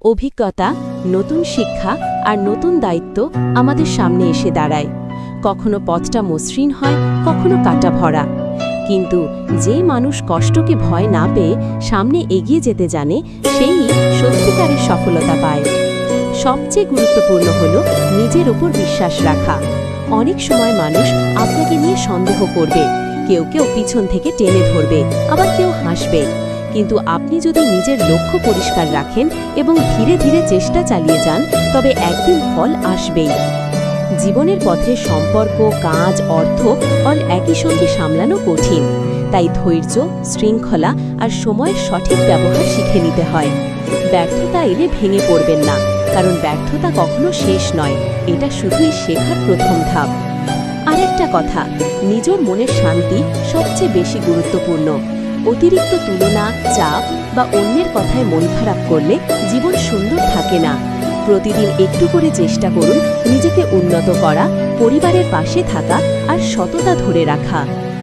অভিজ্ঞতা, নতুন শিক্ষা আর নতুন দায়িত্ব আমাদের সামনে এসে দাঁড়ায়। কখনো পথটা মসৃণ হয়, কখনো কাটা ভরা। কিন্তু যে মানুষ কষ্টকে ভয় না পেয়ে সামনে এগিয়ে যেতে জানে, সেই সত্যিকারের সফলতা পায়। সবচেয়ে গুরুত্বপূর্ণ হলো নিজের উপর বিশ্বাস রাখা। অনেক সময় মানুষ আপনাকে নিয়ে সন্দেহ করবে, কেউ কেউ পিছন থেকে টেনে ধরবে, আবার কেউ হাসবে। কিন্তু আপনি যদি নিজের লক্ষ্য পরিষ্কার রাখেন এবং ধীরে ধীরে চেষ্টা চালিয়ে যান, তবে একদিন ফল আসবেই। জীবনের পথে সম্পর্ক, কাজ, অর্থ অল একই সঙ্গে সামলানো কঠিন। তাই ধৈর্য, শৃঙ্খলা আর সময়ের সঠিক ব্যবহার শিখে নিতে হয়। ব্যর্থতা এলে ভেঙে পড়বেন না, কারণ ব্যর্থতা কখনো শেষ নয়, এটা শুধুই শেখার প্রথম ধাপ। আর একটা কথা, নিজের মনের শান্তি সবচেয়ে বেশি গুরুত্বপূর্ণ। অতিরিক্ত তুলনা, চাপ বা অন্যের কথায় মন খারাপ করলে জীবন সুন্দর থাকে না। প্রতিদিন একটু করে চেষ্টা করুন নিজেকে উন্নত করা, পরিবারের পাশে থাকা আর সততা ধরে রাখা।